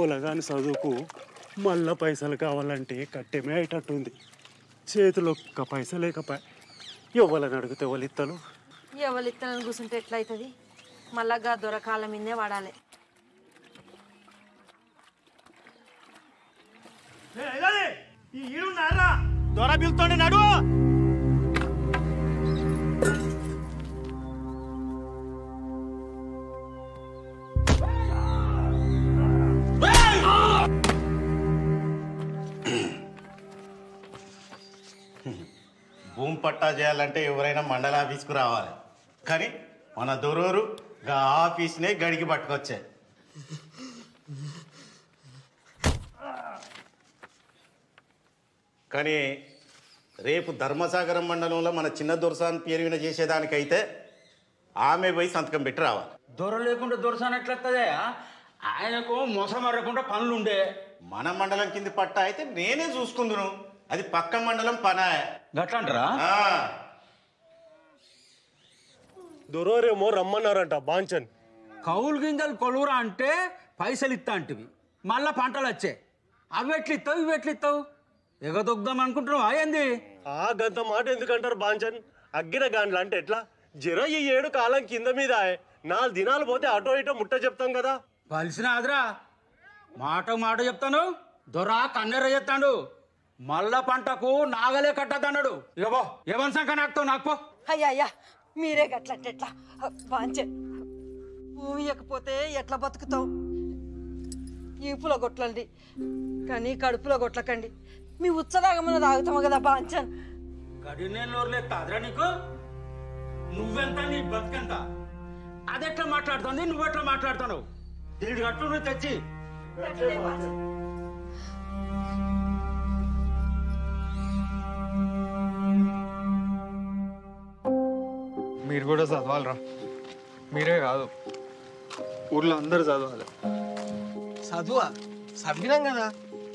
పొలగాని చదువుకు మళ్ళా పైసలు కావాలంటే కట్టెమే అయ్యేటట్టుంది. చేతిలో ఒక్క పైస లేకపోయా ఎవరిని అడిగితే ఎవరు ఇస్తారు? ఎవరు ఇస్తానని కూర్చుంటే ఎట్లయితుంది? మళ్ళా దొరకాల మీదే వాడాలి. దొర పిలుతోండి నడు. భూమి పట్టా చేయాలంటే ఎవరైనా మండల ఆఫీస్కు రావాలి, కానీ మన దొరూరు ఆఫీస్నే గడికి పట్టుకొచ్చే. కానీ రేపు ధర్మసాగరం మండలంలో మన చిన్న దొరసాన్ పేరు విన చేసేదానికైతే ఆమె పోయి సంతకం పెట్టి రావాలి. దొర లేకుండా దొరసాన్ ఎట్లొస్తుందా? ఆయనకు మోసం మరకుండా పనులుండే. మన మండలం కింది పట్టా అయితే నేనే చూసుకుందును, అది పక్క మండలం పనా. గట్లంటారా? దొరేమో రమ్మన్నారంట బాంచన్. కౌలు గింజలు కొలువురా అంటే పైసలు ఇస్తా అంటివి, మళ్ళా పంటలు వచ్చాయి. అవి ఎట్లిస్తావు ఇవి ఎట్లిస్తావు? ఎగదొగ్దాం అనుకుంటున్నావా ఏంది? ఆ గంత మాట ఎందుకంటారు బాంచన్? అగ్గిన గాండ్లు అంటే ఎట్లా? జర ఈ 7 కాలం కింద మీద 4 దినాలు పోతే అటో ఇటో ముట్ట చెప్తాం కదా. కలిసిన ఆదరా మాట చెప్తాను. దొర కన్నెర చెప్తాడు, మళ్ళా పంటకు నాగలే కట్టద్దన్నాడు. ఇగో ఏమని సంఖ నాకుతావు నాకు. అయ్యా మీరే గట్లంటే ఎట్లా? బాంచే భూమి ఇవ్వకపోతే ఎట్లా బతుకుతావు? ఈపులో కొట్లండి కానీ కడుపులో కొట్లకండి. మీ ఉత్సరాగమని తాగుతాము కదా బాంచన్. గడి నేను అదరా నీకు? నువ్వెంత నీ బతుకెంత? అదెట్లా మాట్లాడుతుంది, నువ్వెట్లా మాట్లాడుతావు? దీని గట్టు నువ్వు తెచ్చి మీరు కూడా చదవాలరా. మీరే కాదు, ఊర్లో అందరు చదవాలి. చదువా? చదివినాం కదా,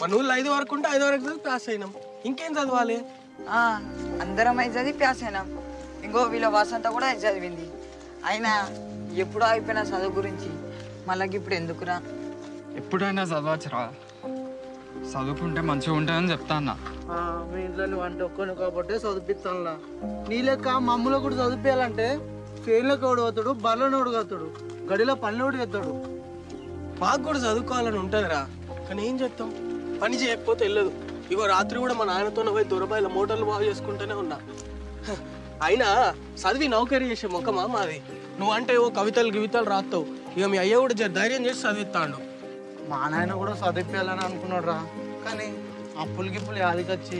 మన ఊళ్ళో 5 వరకు ఉంటే 5 వరకు చదివి పాస్ అయినాం. ఇంకేం చదవాలి? అందరం అయితే చదివి పాస్ అయినాం. ఇంకో వీళ్ళ వసంత కూడా అయితే చదివింది. అయినా ఎప్పుడో అయిపోయిన చదువు గురించి మళ్ళీ ఇప్పుడు ఎందుకురా? ఎప్పుడైనా చదవచ్చురా, చదువుకుంటే మంచిగా ఉంటుందని చెప్తా అన్న. మీ ఇంట్లో నువ్వు అంటే ఒక్కని కాబట్టి చదివిస్తానులా. నీ లెక్క మమ్మల్ని కూడా చదివించాలంటే ఫెయిల్లోకి ఓడి అవుతాడు, బర్లోని ఓడి అవుతాడు, గడిలో పనులు ఓడి అవుతాడు. మాకు కూడా చదువుకోవాలని ఉంటుందిరా, కానీ ఏం చెప్తాం, పని చేయకపోతే వెళ్ళదు. ఇగో రాత్రి కూడా మా నాయనతో పోయి దొరబాయిల మోటార్లు బాగు చేసుకుంటూనే ఉన్నా. అయినా చదివి నౌకరీ చేసే ముఖమా మాది? నువ్వంటే ఓ కవితలు రాస్తావు. ఇక మీ అయ్య కూడా ధైర్యం చేసి చదివిస్తాడు. మా నాయన కూడా చదివించాలని అనుకున్నాడు రా, కానీ అప్పులు గిప్పులు యాదికొచ్చి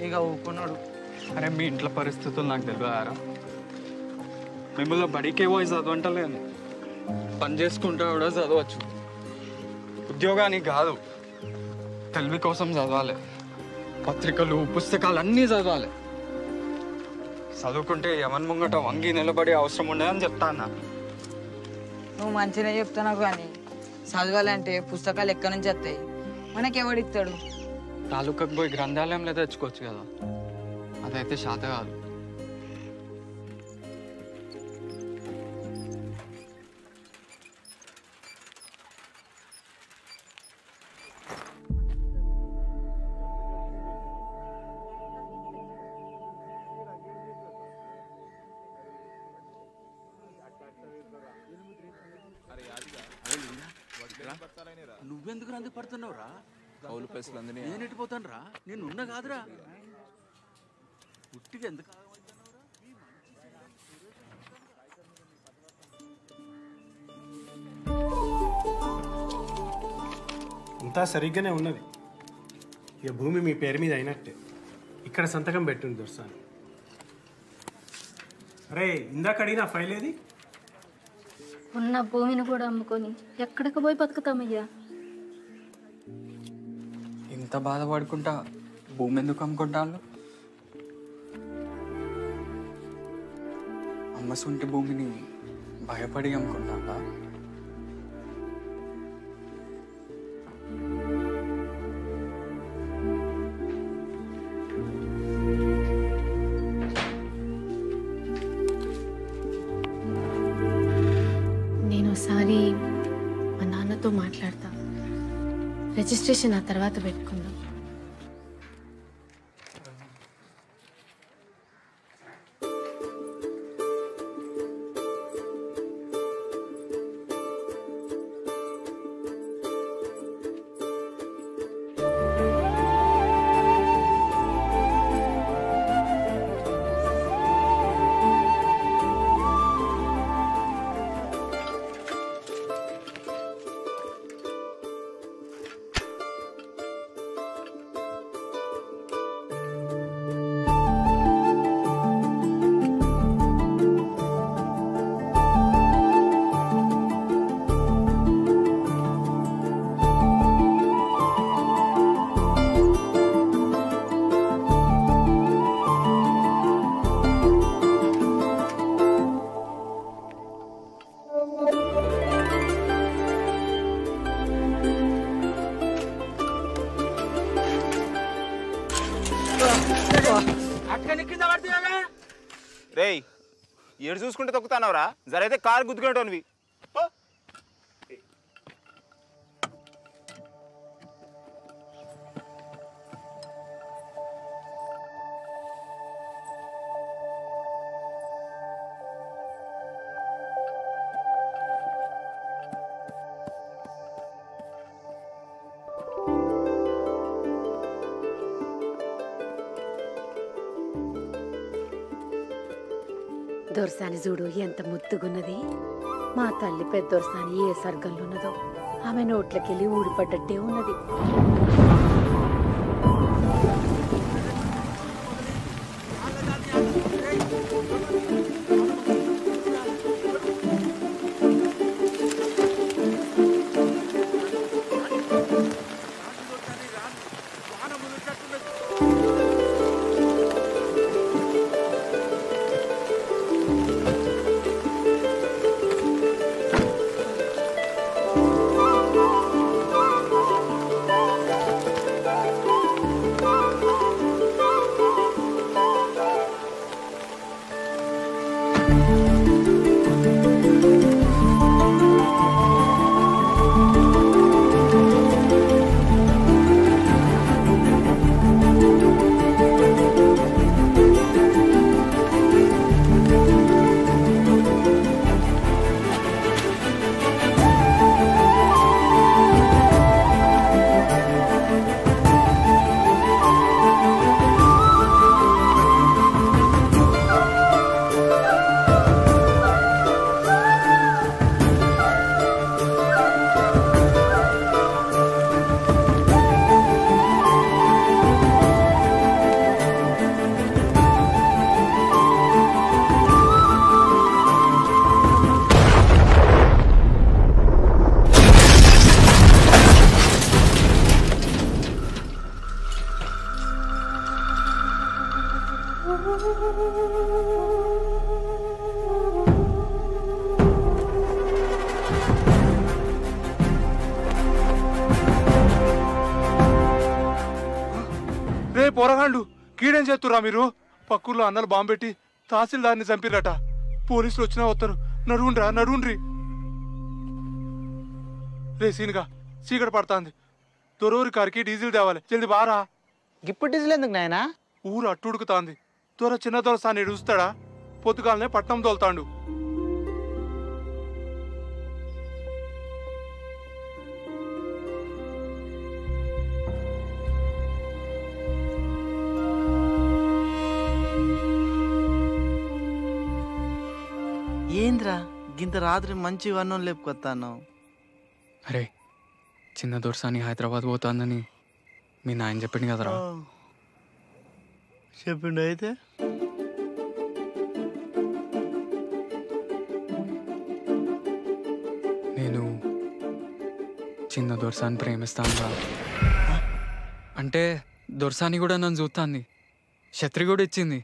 ఇక ఊకున్నాడు. అరే మీ ఇంట్లో పరిస్థితులు నాకు తెలియదారా? మిమ్మల్ని బడికే పోయి చదవంటలేను, పని చేసుకుంటా కూడా చదవచ్చు. ఉద్యోగానికి కాదు, తెలివి కోసం చదవాలి. పత్రికలు పుస్తకాలు అన్నీ చదవాలి. చదువుకుంటే ఎవరి ముంగట వంగి నిలబడే అవసరం ఉండదని చెప్తా అన్న. నువ్వు మంచిగా చెప్తున్నావు, కానీ చదవాలంటే పుస్తకాలు ఎక్కడి నుంచి వస్తాయి? మనకి ఎవడిస్తాడు? తాలూకాకు పోయి గ్రంథాలయంలో తెచ్చుకోవచ్చు కదా, అదైతే శాత కాదు. నువ్వెందుకు రంది పడుతున్నావు రా? కౌలు పైసలు నేను ఎట్టిపోతాను రా, నేను ఉన్నా కాదురా. పుట్టిగా ఎందుకు అంతా సరిగ్గానే ఉన్నది. ఇక భూమి మీ పేరు మీద అయినట్టే. ఇక్కడ సంతకం పెట్టుంది దొరసాని. అరే ఇందాక అడిగిన ఫైల్ ఏది? ఉన్న భూమిని కూడా అమ్ముకొని ఎక్కడికి పోయి బతుకుతామయ్యా? ఇంత బాధపడుకుంటా భూమి ఎందుకు అమ్ముకుంటాను? అమ్మసొంటి భూమిని భయపడి అమ్ముకుంటా. నేను ఒకసారి మా నాన్నతో మాట్లాడతా. రిజిస్ట్రేషన్ ఆ తర్వాత పెట్టుకుందాం. రేయ్ ఏడు చూసుకుంటే తొక్కుతానవరా జరైతే కారు గుద్దుకునేటోనివి. దొరసాని చూడు ఎంత ముద్దుగున్నది. మా తల్లి పెద్ద దొరసాని ఏ సర్గంలో ఉన్నదో ఆమె నోట్లకెళ్ళి ఊడిపడ్డట్టే ఉన్నది. పోరగాళ్ళు కీడేం చేస్తురా మీరు? పక్కూర్లో అన్నలు బాంబు పెట్టి తహసీల్దార్ని చంపిరట. పోలీసులు వచ్చినా వస్తారు. నడువుండ్రి. రే సీనుగా చీకటి పడుతుంది. దొరూరి కారికి డీజిల్ తేవాలి. జల్ది బారా. ఇప్పుడు డీజిల్ ఎందుకు నాయనా? ఊరు అట్టుడుకుతాంది. చిన్న దొరసాన్ని చూస్తాడా? పొద్దుగాలనే పట్నం తోలుతాండు. ఏంద్రా గింత రాత్రి మంచి వర్ణం లేపుకొస్తాను? అరే చిన్న దొరసాని హైదరాబాద్ పోతాందని మీ నాయన చెప్పిండు కదరా. చెప్పిండు. అయితే నేను చిన్న దొరసాని ప్రేమిస్తాను. అంటే దొరసాని కూడా నన్ను చూస్తాంది. ఛత్రి కూడా ఇచ్చింది.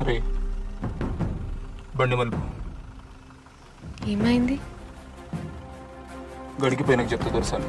అరే బండి మలుపు ఏమైంది? గడికి పోయినాక చెప్తా దొరసాలి.